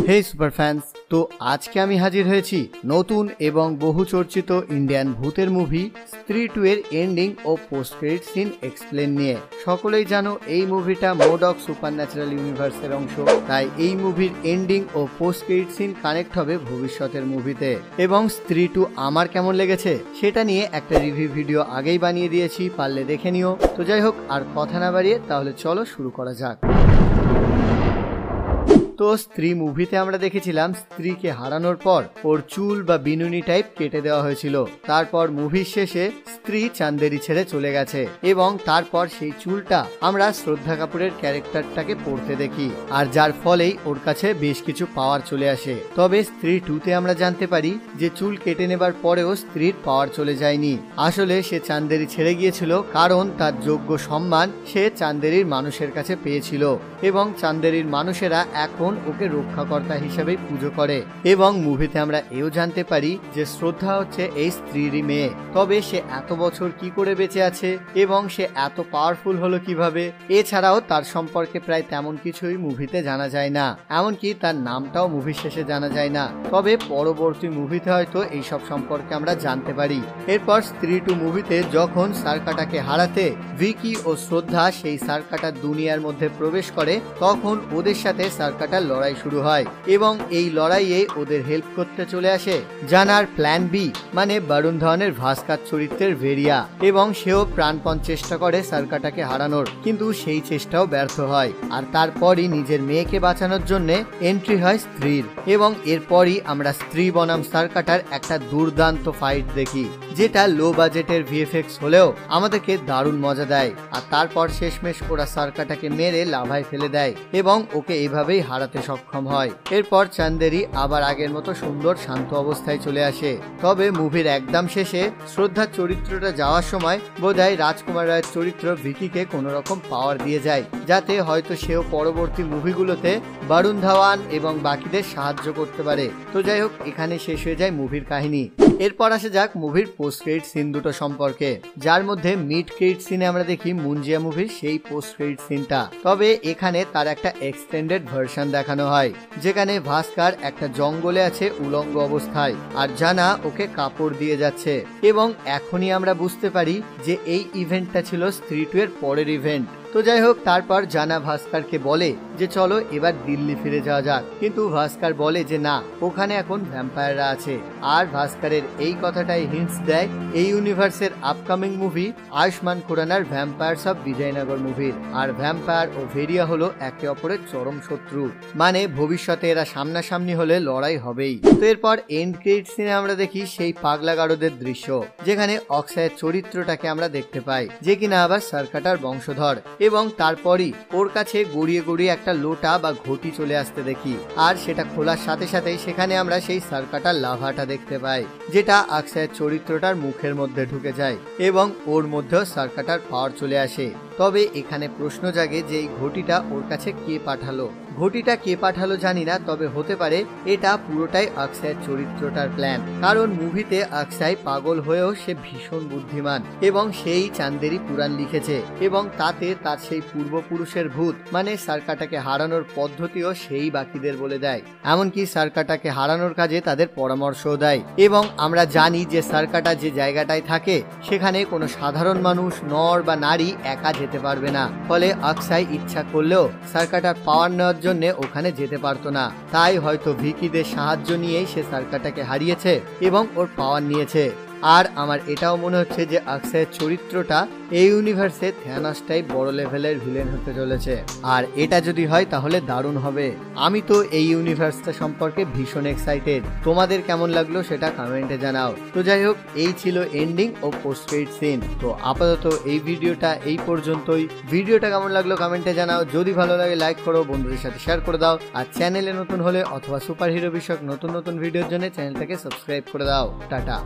হে super fans, তো আজকে আমি হাজির হয়েছি নতুন এবং বহু চর্চিত ইন্ডিয়ান ভূতের মুভি স্ত্রী 2 এর এন্ডিং ও পোস্ট ক্রেডিট সিন এক্সপ্লেন নিয়ে। সকলেই জানো এই মুভিটা মোডক সুপারন্যাচারাল ইউনিভার্সের অংশ, তাই এই মুভির এন্ডিং ও পোস্ট ক্রেডিট সিন কানেক্ট হবে ভবিষ্যতের মুভিতে। এবং স্ত্রী 2 আমার কেমন লেগেছে সেটা নিয়ে একটা রিভিউ ভিডিও আগেই বানিয়ে দিয়েছি, পারলে দেখে নিও। তো যাই হোক, আর কথা না বাড়িয়ে তাহলে চলো শুরু করা যাক। তো স্ত্রী মুভিতে আমরা দেখেছিলাম স্ত্রীকে হারানোর পর ওর চুল বা বিনুনি টাইপ কেটে দেওয়া হয়েছিল। তারপর মুভির শেষে স্ত্রী চান্দেরি ছেড়ে চলে গেছে এবং তারপর সেই চুলটা আমরা শ্রদ্ধা কাপুরের ক্যারেক্টারটাকে পড়তে দেখি, আর যার ফলেই ওর কাছে বেশ কিছু পাওয়ার চলে আসে। তবে স্ত্রী 2 তে আমরা জানতে পারি যে চুল কেটে নেবার পরেও স্ত্রীর পাওয়ার চলে যায়নি। আসলে সে চান্দেরি ছেড়ে গিয়েছিল কারণ তার যোগ্য সম্মান সে চান্দেরির মানুষের কাছে পেয়েছিল এবং চান্দেরির মানুষেরা এখন ওকে রক্ষাকর্তা হিসেবে পুজো করে। এবং মুভিতে আমরা এও জানতে পারি যে শ্রদ্ধা হচ্ছে এই স্ত্রীরই মেয়ে। তবে সে এত বছর কি করে বেঁচে আছে এবং সে এত পাওয়ারফুল হলো কিভাবে, এছাড়াও তার সম্পর্কে প্রায় তেমন কিছুই মুভিতে জানা যায় না, এমনকি তার নামটাও মুভির শেষে জানা যায় না। তবে পরবর্তী মুভিতে হয়তো এইসব সম্পর্কে আমরা জানতে পারি। এরপর স্ত্রী 2 মুভিতে যখন সার্কাটাকে হারাতে ভিকি ও শ্রদ্ধা সেই সার্কাটার দুনিয়ার মধ্যে প্রবেশ করে, তখন ওদের সাথে সার্কাটার লড়াই শুরু হয় এবং এই লড়াইয়ে ওদের হেল্প করতে চলে আসে জানার প্ল্যান বি, মানে বরুণ ধওয়ানের ভাস্কার চরিত্রের ভেরিয়া। এবং সেও প্রাণপণ চেষ্টা করে সার্কাটাকে হারানোর, কিন্তু সেই চেষ্টাও ব্যর্থ হয়। আর তারপরই নিজের মেয়েকে বাঁচানোর জন্য এন্ট্রি হয় স্ত্রীর, এবং এরপরই আমরা স্ত্রী বনাম সার্কাটার একটা দুর্দান্ত ফাইট দেখি, যেটা লো বাজেটের ভিএফএক্স হলেও আমাদেরকে দারুণ মজা দেয়। আর তারপর শেষমেশ ওরা সার্কাটাকে মেরে লাভায় ফেলে দেয় এবং ওকে এইভাবেই হারাতে সক্ষম হয়। এরপর চান্দেরি আবার আগের মতো সুন্দর শান্ত অবস্থায় চলে আসে। তবে মুভির একদম শেষে শ্রদ্ধার চরিত্রটা যাওয়ার সময় বোধহয় রাজকুমার রায়ের চরিত্র ভিকিকে কোন রকম পাওয়ার দিয়ে যায়, যাতে হয়তো সেও পরবর্তী মুভিগুলোতে বরুণ ধওয়ান এবং বাকিদের সাহায্য করতে পারে। তো যাই হোক, এখানে শেষ হয়ে যায় মুভির কাহিনী। এরপর আসা যাক মুভির পোস্ট ক্রেডিট সিন দুটো সম্পর্কে, যার মধ্যে মিড ক্রেডিট সিনে আমরা দেখি মুঞ্জিয়া মুভির সেই পোস্ট ক্রেডিট সিনটা। তবে এখানে তার একটা এক্সটেন্ডেড ভার্সন দেখানো হয়, যেখানে ভাস্কার একটা জঙ্গলে আছে উলঙ্গ অবস্থায়, আর জানা ওকে কাপড় দিয়ে যাচ্ছে। এবং এখনই আমরা বুঝতে পারি যে এই ইভেন্টটা ছিল স্ত্রী 2 এর পরের ইভেন্ট। তো যাই হোক, তারপর জানা ভাস্করকে বলে যে চলো এবার দিল্লি ফিরে যাওয়া যাক, কিন্তু ভাস্কর বলে যে না, ওখানে এখন ভ্যাম্পায়াররা আছে। আর ভাস্করের এই কথাটাই হিন্টস দেয় এই ইউনিভার্সের আপকামিং মুভি আয়ুষ্মান খুরানার ভ্যাম্পায়ার্স অফ বিজয়নগর মুভির। আর ভ্যাম্পায়ার ও ভেরিয়া হলো একে অপরের চরম শত্রু, মানে ভবিষ্যতে এরা সামনাসামনি হলে লড়াই হবেই। তো এরপর এন্ড ক্রেডিট সিনে আমরা দেখি সেই পাগলা গারদের দৃশ্য, যেখানে অক্ষয়ের চরিত্রটাকে আমরা দেখতে পাই, যে কিনা আবার সার্কাটার বংশধর। এবং তারপরই ওর কাছে গড়িয়ে গড়িয়ে একটা লোটা বা ঘটি চলে আসতে দেখি, আর সেটা খোলার সাথে সাথেই সেখানে আমরা সেই সার্কাটার লাভাটা দেখতে পাই, যেটা অক্ষয়ের চরিত্রটার মুখের মধ্যে ঢুকে যায় এবং ওর মধ্যেও সার্কাটার পাওয়ার চলে আসে। তবে এখানে প্রশ্ন জাগে যে এই ঘটিটা ওর কাছে কে পাঠালো। ঘটিটা কে পাঠালো জানি না, তবে হতে পারে এটা পুরোটাই অক্ষয়ের চরিত্রটার প্ল্যান, কারণ মুভিতে অক্ষয় পাগল হয়েও সে ভীষণ বুদ্ধিমান এবং সেই চান্দেরি পুরাণ লিখেছে এবং তাতে তার সেই পূর্বপুরুষের ভূত, মানে সার্কাটাকে হারানোর পদ্ধতিও সেই বাকিদের বলে দেয়। এমনকি সার্কাটাকে হারানোর কাজে তাদের পরামর্শও দেয়। এবং আমরা জানি যে সার্কাটা যে জায়গাটায় থাকে সেখানে কোনো সাধারণ মানুষ, নর বা নারী একা যেতে পারবে না। ফলে অক্ষয় ইচ্ছা করলেও সার্কাটার পাওয়ার নেওয়ার জন্য ওখানে যেতে পারতো না। তাই হয়তো ভিকিদের সাহায্য নিয়েই সে সার্কাটাকে হারিয়েছে এবং ওর পাওয়ার নিয়েছে। আর আমার এটাও মনে হচ্ছে যে অক্ষয়ের চরিত্রটা এই ইউনিভার্সে থ্যানোস টাইপ বড় লেভেলের ভিলেন হতে চলেছে, আর এটা যদি হয় তাহলে দারুণ হবে। আমি তো এই ইউনিভার্সটা সম্পর্কে ভীষণ এক্সাইটেড। তোমাদের কেমন লাগলো সেটা কমেন্টে জানাও। তো যাই হোক, এই ছিল এন্ডিং ও পোস্ট ক্রেডিট সিন। তো আপাতত এই ভিডিওটা এই পর্যন্তই। ভিডিওটা কেমন লাগলো কমেন্টে জানাও। যদি ভালো লাগে লাইক করো, বন্ধুদের সাথে শেয়ার করে দাও, আর চ্যানেলে নতুন হলে অথবা সুপার হিরো বিষয়ক নতুন নতুন ভিডিওর জন্য চ্যানেলটাকে সাবস্ক্রাইব করে দাও। টাটা।